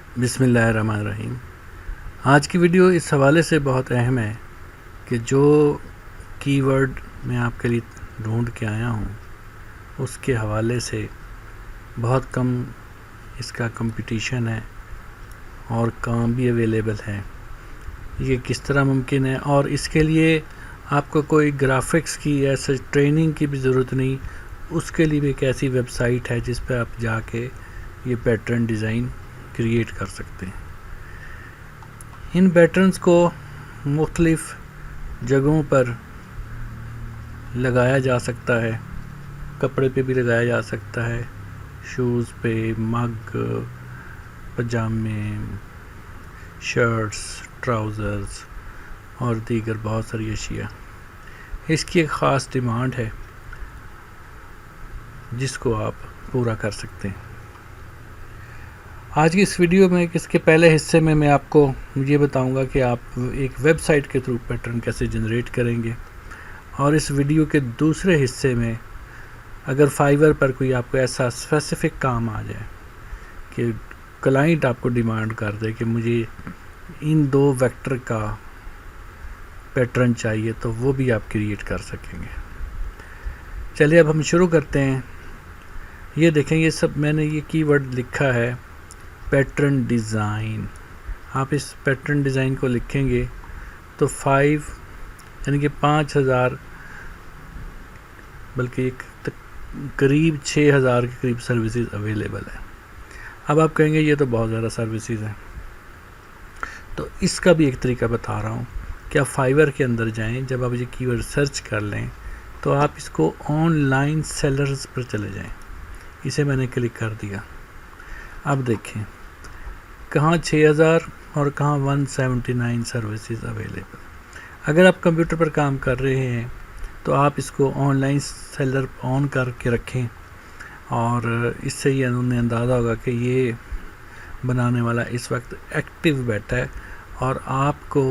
बिस्मिल्लाहिर्रहमानिर्रहीम। आज की वीडियो इस हवाले से बहुत अहम है कि जो कीवर्ड मैं आपके लिए ढूंढ के आया हूँ उसके हवाले से बहुत कम इसका कंपटीशन है और काम भी अवेलेबल है। ये किस तरह मुमकिन है, और इसके लिए आपको कोई ग्राफिक्स की ऐसे ट्रेनिंग की भी ज़रूरत नहीं। उसके लिए भी एक ऐसी वेबसाइट है जिस पर आप जाके ये पैटर्न डिज़ाइन क्रिएट कर सकते हैं। इन पैटर्न्स को मुख्तलिफ़ जगहों पर लगाया जा सकता है। कपड़े पे भी लगाया जा सकता है, शूज़ पे, मग, पजामे, शर्ट्स, ट्राउज़र्स और दीगर बहुत सारी अशिया। इसकी एक ख़ास डिमांड है जिसको आप पूरा कर सकते हैं। आज की इस वीडियो में इसके पहले हिस्से में मैं आपको ये बताऊंगा कि आप एक वेबसाइट के थ्रू पैटर्न कैसे जनरेट करेंगे, और इस वीडियो के दूसरे हिस्से में अगर फाइवर पर कोई आपको ऐसा स्पेसिफिक काम आ जाए कि क्लाइंट आपको डिमांड कर दे कि मुझे इन दो वेक्टर का पैटर्न चाहिए, तो वो भी आप क्रिएट कर सकेंगे। चलिए अब हम शुरू करते हैं। ये देखें, ये सब मैंने ये कीवर्ड लिखा है पैटर्न डिज़ाइन। आप इस पैटर्न डिज़ाइन को लिखेंगे तो 5 यानी कि 5000 बल्कि एक करीब 6000 के करीब सर्विसेज अवेलेबल है। अब आप कहेंगे ये तो बहुत ज़्यादा सर्विसेज हैं, तो इसका भी एक तरीका बता रहा हूँ कि आप फाइवर के अंदर जाएं। जब आप ये कीवर्ड सर्च कर लें तो आप इसको ऑनलाइन सेलर्स पर चले जाएं। इसे मैंने क्लिक कर दिया। अब देखें कहाँ 6000 और कहाँ 179 सर्विसेज अवेलेबल। अगर आप कंप्यूटर पर काम कर रहे हैं तो आप इसको ऑनलाइन सेलर ऑन करके रखें, और इससे ये उन्हें अंदाज़ा होगा कि ये बनाने वाला इस वक्त एक्टिव बैठा है, और आपको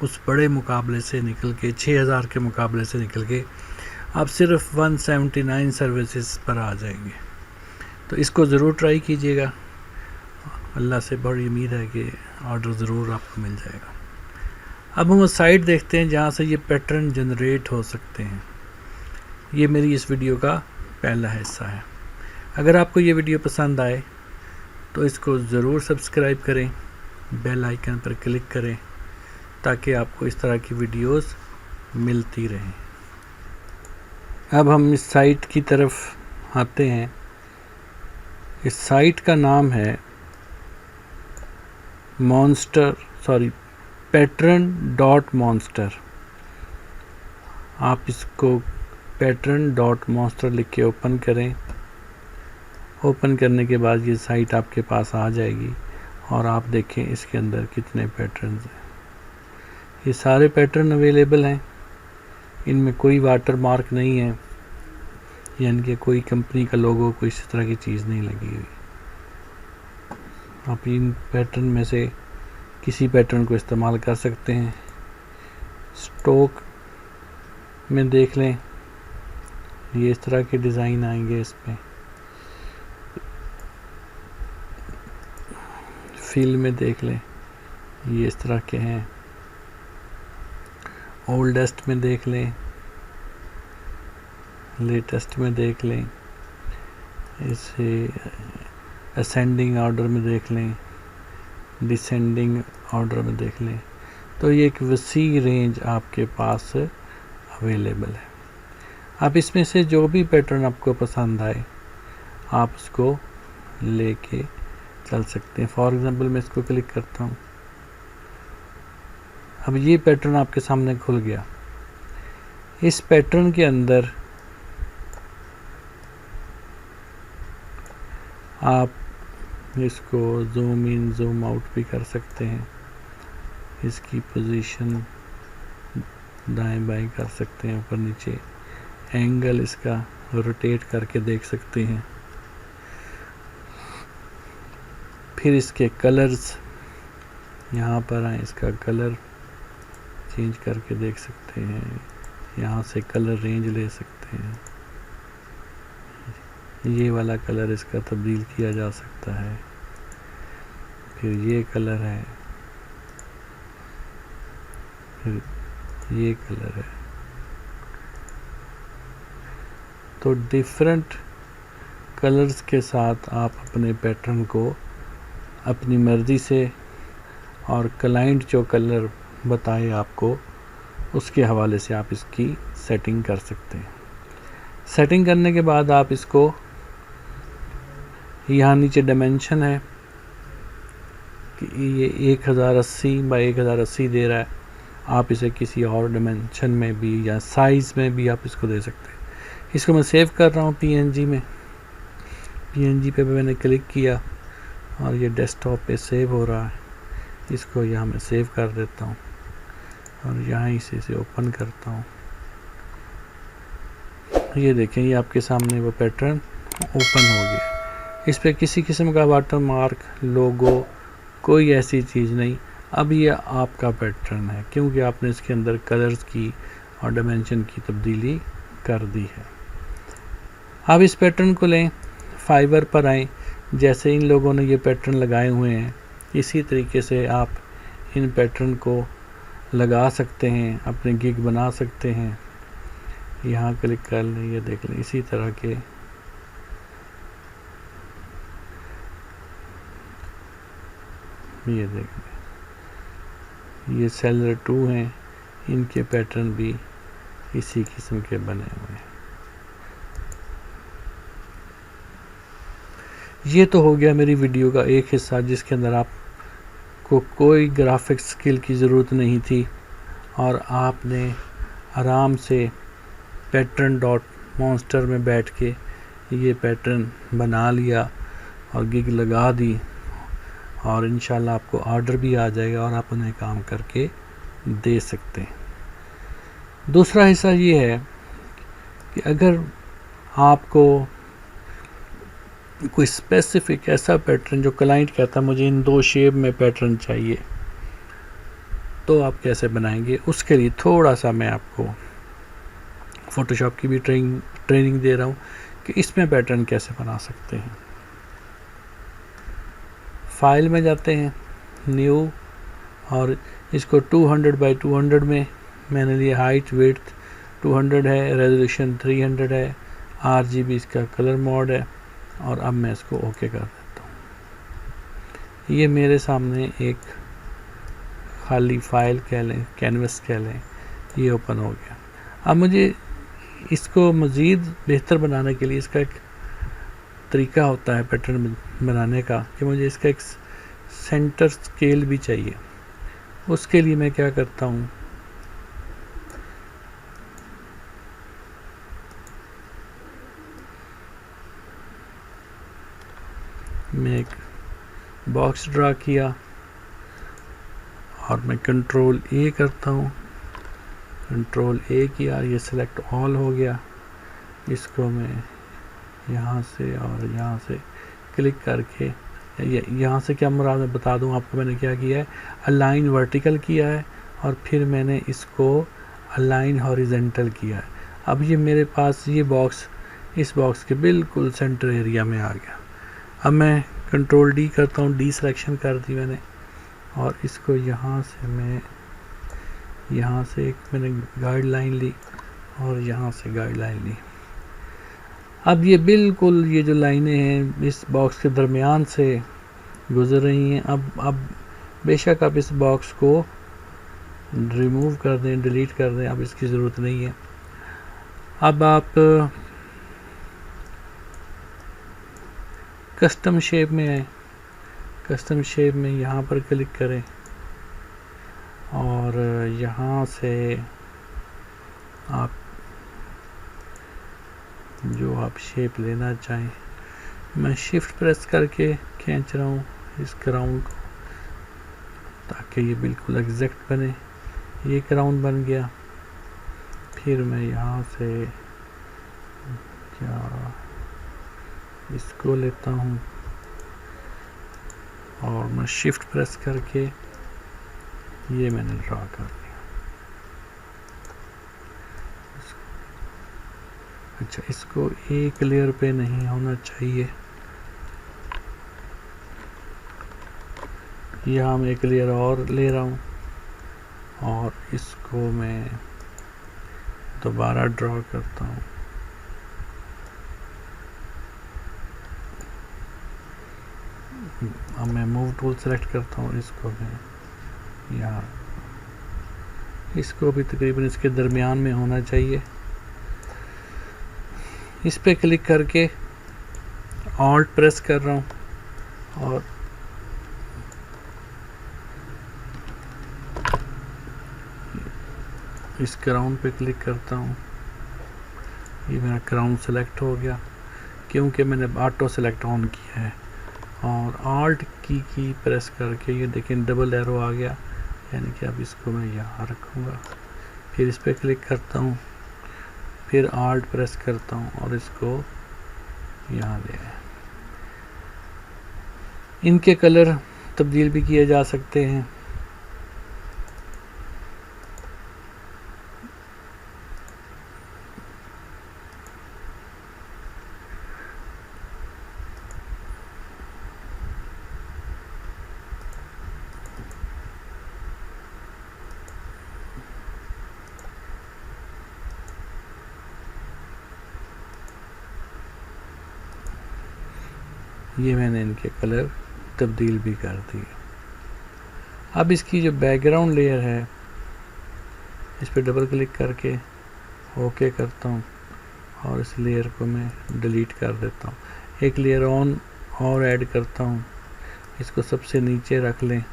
उस बड़े मुकाबले से निकल के 6000 के मुकाबले से निकल के आप सिर्फ 179 सर्विसेज पर आ जाएंगे। तो इसको ज़रूर ट्राई कीजिएगा। अल्लाह से बड़ी उम्मीद है कि ऑर्डर ज़रूर आपको मिल जाएगा। अब हम उस साइट देखते हैं जहाँ से ये पैटर्न जनरेट हो सकते हैं। ये मेरी इस वीडियो का पहला हिस्सा है। अगर आपको ये वीडियो पसंद आए तो इसको ज़रूर सब्सक्राइब करें, बेल आइकन पर क्लिक करें ताकि आपको इस तरह की वीडियोस मिलती रहें। अब हम इस साइट की तरफ आते हैं। इस साइट का नाम है pattern.monster। आप इसको pattern.monster लिख के ओपन करें। ओपन करने के बाद ये साइट आपके पास आ जाएगी, और आप देखें इसके अंदर कितने पैटर्न्स हैं। ये सारे पैटर्न अवेलेबल हैं। इनमें कोई वाटर मार्क नहीं है, यानी कि कोई कंपनी का लोगो, कोई इस तरह की चीज़ नहीं लगी हुई। आप इन पैटर्न में से किसी पैटर्न को इस्तेमाल कर सकते हैं। स्टॉक में देख लें, ये इस तरह के डिज़ाइन आएंगे। इस पर फिल में देख लें, ये इस तरह के हैं। ओल्डेस्ट में देख लें, लेटेस्ट में देख लें, इसे असेंडिंग ऑर्डर में देख लें, डिसेंडिंग ऑर्डर में देख लें। तो ये एक वसी रेंज आपके पास अवेलेबल है। आप इसमें से जो भी पैटर्न आपको पसंद आए आप उसको लेके चल सकते हैं। फॉर एग्जांपल मैं इसको क्लिक करता हूँ। अब ये पैटर्न आपके सामने खुल गया। इस पैटर्न के अंदर आप इसको जूम इन जूम आउट भी कर सकते हैं। इसकी पोजीशन दाएं बाएं कर सकते हैं, ऊपर नीचे। एंगल इसका रोटेट करके देख सकते हैं। फिर इसके कलर्स यहाँ पर आए, इसका कलर चेंज करके देख सकते हैं। यहाँ से कलर रेंज ले सकते हैं। ये वाला कलर इसका तब्दील किया जा सकता है। फिर ये कलर है, फिर ये कलर है। तो डिफरेंट कलर्स के साथ आप अपने पैटर्न को अपनी मर्ज़ी से और क्लाइंट जो कलर बताए आपको उसके हवाले से आप इसकी सेटिंग कर सकते हैं। सेटिंग करने के बाद आप इसको, यहाँ नीचे डायमेंशन है कि ये 1080 बाई 1080 दे रहा है, आप इसे किसी और डायमेंशन में भी या साइज़ में भी आप इसको दे सकते हैं। इसको मैं सेव कर रहा हूँ PNG में। PNG पे मैंने क्लिक किया और ये डेस्कटॉप पे सेव हो रहा है। इसको यहाँ मैं सेव कर देता हूँ और यहाँ इसे ओपन करता हूँ। ये देखें, ये आपके सामने वो पैटर्न ओपन हो गया। इस पे किसी किस्म का वाटर मार्क, लोगो, कोई ऐसी चीज़ नहीं। अब ये आपका पैटर्न है क्योंकि आपने इसके अंदर कलर्स की और डायमेंशन की तब्दीली कर दी है। अब इस पैटर्न को लें, फाइवर पर आएँ। जैसे इन लोगों ने ये पैटर्न लगाए हुए हैं, इसी तरीके से आप इन पैटर्न को लगा सकते हैं, अपने गिग बना सकते हैं। यहाँ क्लिक कर लें, ये देख लें, इसी तरह के ये देख लें, ये सेलर 2 हैं, इनके पैटर्न भी इसी किस्म के बने हुए हैं। ये तो हो गया मेरी वीडियो का एक हिस्सा जिसके अंदर आपको कोई ग्राफिक्स स्किल की ज़रूरत नहीं थी और आपने आराम से pattern.monster में बैठ के ये पैटर्न बना लिया और गिग लगा दी और इंशाल्लाह आपको ऑर्डर भी आ जाएगा और आप उन्हें काम करके दे सकते हैं। दूसरा हिस्सा ये है कि अगर आपको कोई स्पेसिफिक ऐसा पैटर्न जो क्लाइंट कहता है मुझे इन 2 शेप में पैटर्न चाहिए, तो आप कैसे बनाएंगे, उसके लिए थोड़ा सा मैं आपको फ़ोटोशॉप की भी ट्रेनिंग दे रहा हूँ कि इसमें पैटर्न कैसे बना सकते हैं। फाइल में जाते हैं, न्यू, और इसको 200 बाई 200 में मैंने लिया। हाइट विड्थ 200 है, रेजोल्यूशन 300 है, RGB इसका कलर मोड है और अब मैं इसको ओके कर देता हूँ। ये मेरे सामने एक खाली फाइल कह लें, कैनवस कह लें, ये ओपन हो गया। अब मुझे इसको मज़ीद बेहतर बनाने के लिए इसका एक तरीका होता है पैटर्न बनाने का कि मुझे इसका एक सेंटर स्केल भी चाहिए। उसके लिए मैं क्या करता हूँ, मैं एक बॉक्स ड्रा किया और मैं कंट्रोल A करता हूँ। कंट्रोल A किया, ये सिलेक्ट ऑल हो गया। इसको मैं यहाँ से और यहाँ से क्लिक करके, यहाँ से क्या मुराद मैं बता दूँ आपको। मैंने क्या किया है, अलाइन वर्टिकल किया है और फिर मैंने इसको अलाइन हॉरिजेंटल किया है। अब ये मेरे पास ये बॉक्स इस बॉक्स के बिल्कुल सेंटर एरिया में आ गया। अब मैं कंट्रोल D करता हूँ, डी सिलेक्शन कर दी मैंने और इसको यहाँ से मैं यहाँ से एक मैंने गाइडलाइन ली और यहाँ से गाइडलाइन ली। अब ये बिल्कुल ये जो लाइनें हैं इस बॉक्स के दरमियान से गुजर रही हैं। अब बेशक आप इस बॉक्स को रिमूव कर दें, डिलीट कर दें, अब इसकी ज़रूरत नहीं है। अब आप कस्टम शेप में आए, कस्टम शेप में यहाँ पर क्लिक करें और यहाँ से आप जो आप शेप लेना चाहें, मैं शिफ्ट प्रेस करके खींच रहा हूँ इस क्राउन को ताकि ये बिल्कुल एग्जैक्ट बने। ये क्राउन बन गया। फिर मैं यहाँ से क्या इसको लेता हूँ और मैं शिफ्ट प्रेस करके ये मैंने ड्रा कर दिया। अच्छा, इसको एक लेयर पे नहीं होना चाहिए, यहाँ मैं एक लेयर और ले रहा हूँ और इसको मैं दोबारा ड्रॉ करता हूँ। अब मैं मूव टूल सेलेक्ट करता हूँ, इसको मैं यहाँ, इसको भी तकरीबन इसके दरमियान में होना चाहिए। इस पे क्लिक करके ऑल्ट प्रेस कर रहा हूँ और इस क्राउन पे क्लिक करता हूँ। ये मेरा क्राउन सेलेक्ट हो गया क्योंकि मैंने ऑटो सेलेक्ट ऑन किया है। और ऑल्ट की प्रेस करके ये देखें डबल एरो आ गया, यानी कि अब इसको मैं यहाँ रखूँगा। फिर इस पर क्लिक करता हूँ, फिर ऑल्ट प्रेस करता हूँ और इसको यहाँ ले आए। इनके कलर तब्दील भी किए जा सकते हैं। ये मैंने इनके कलर तब्दील भी कर दिए। अब इसकी जो बैकग्राउंड लेयर है, इस पर डबल क्लिक करके ओके करता हूँ और इस लेयर को मैं डिलीट कर देता हूँ। एक लेयर और ऐड करता हूँ, इसको सबसे नीचे रख लें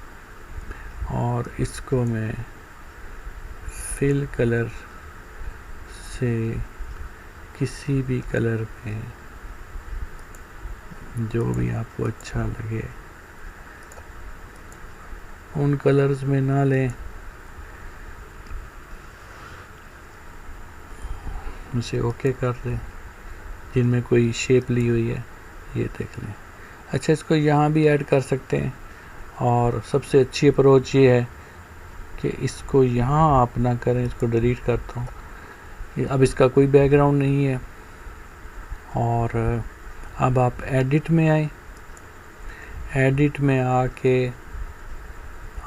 और इसको मैं फिल कलर से किसी भी कलर में जो भी आपको अच्छा लगे उन कलर्स में ना लें, उसे ओके कर दें जिनमें कोई शेप ली हुई है, ये देख लें। अच्छा, इसको यहाँ भी ऐड कर सकते हैं और सबसे अच्छी अप्रोच ये है कि इसको यहाँ आप ना करें, इसको डिलीट करता हूँ। अब इसका कोई बैकग्राउंड नहीं है। और अब आप एडिट में आए, एडिट में आके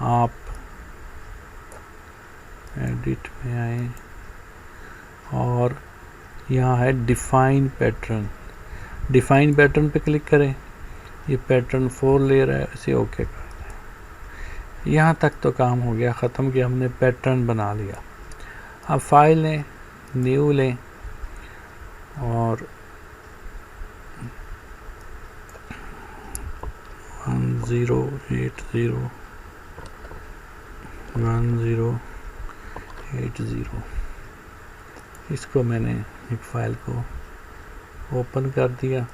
आप एडिट में आए और यहाँ है डिफाइन पैटर्न। डिफाइन पैटर्न पे क्लिक करें, ये पैटर्न 4 लेयर है, इसे ओके कर दें। यहाँ तक तो काम हो गया ख़त्म कि हमने पैटर्न बना लिया। अब फाइल लें, न्यू लें और 1080 इसको मैंने एक फाइल को ओपन कर दिया।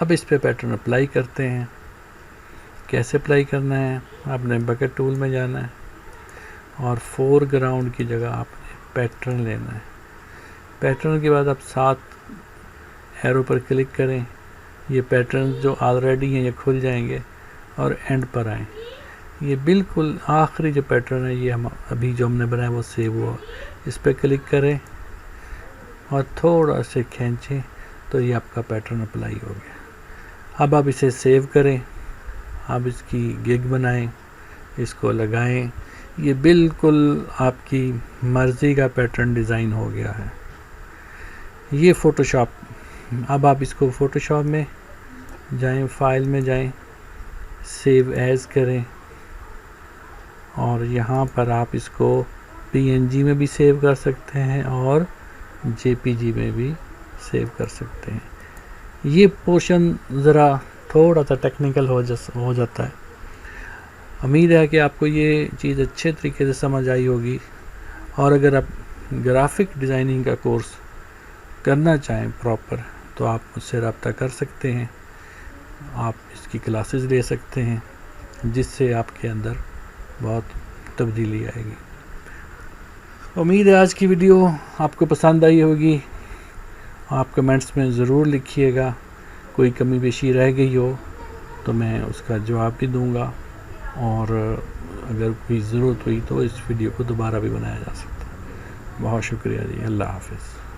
अब इस पे पैटर्न अप्लाई करते हैं। कैसे अप्लाई करना है, आपने बकेट टूल में जाना है और फोरग्राउंड की जगह आपने पैटर्न लेना है। पैटर्न के बाद आप 7 एरो पर क्लिक करें, ये पैटर्न जो ऑलरेडी हैं ये खुल जाएंगे और एंड पर आए। ये बिल्कुल आखिरी जो पैटर्न है, ये हम अभी जो हमने बनाया वो सेव हुआ। इस पर क्लिक करें और थोड़ा से खींचें तो ये आपका पैटर्न अप्लाई हो गया। अब आप इसे सेव करें, आप इसकी गिग बनाएं, इसको लगाएं। ये बिल्कुल आपकी मर्ज़ी का पैटर्न डिज़ाइन हो गया है। ये फ़ोटोशॉप, अब आप इसको फ़ोटोशॉप में जाएं, फाइल में जाएं, सेव एज़ करें और यहाँ पर आप इसको PNG में भी सेव कर सकते हैं और JPG में भी सेव कर सकते हैं। ये पोर्शन ज़रा थोड़ा सा टेक्निकल हो जाता है। उम्मीद है कि आपको ये चीज़ अच्छे तरीके से समझ आई होगी। और अगर आप ग्राफिक डिज़ाइनिंग का कोर्स करना चाहें प्रॉपर, तो आप मुझसे रब्ता कर सकते हैं। आप इसकी क्लासेस ले सकते हैं, जिससे आपके अंदर बहुत तब्दीली आएगी। उम्मीद है आज की वीडियो आपको पसंद आई होगी। आप कमेंट्स में ज़रूर लिखिएगा, कोई कमी बेशी रह गई हो तो मैं उसका जवाब भी दूंगा। और अगर कोई ज़रूरत हुई तो इस वीडियो को दोबारा भी बनाया जा सकता है। बहुत शुक्रिया जी, अल्लाह हाफ़िज़।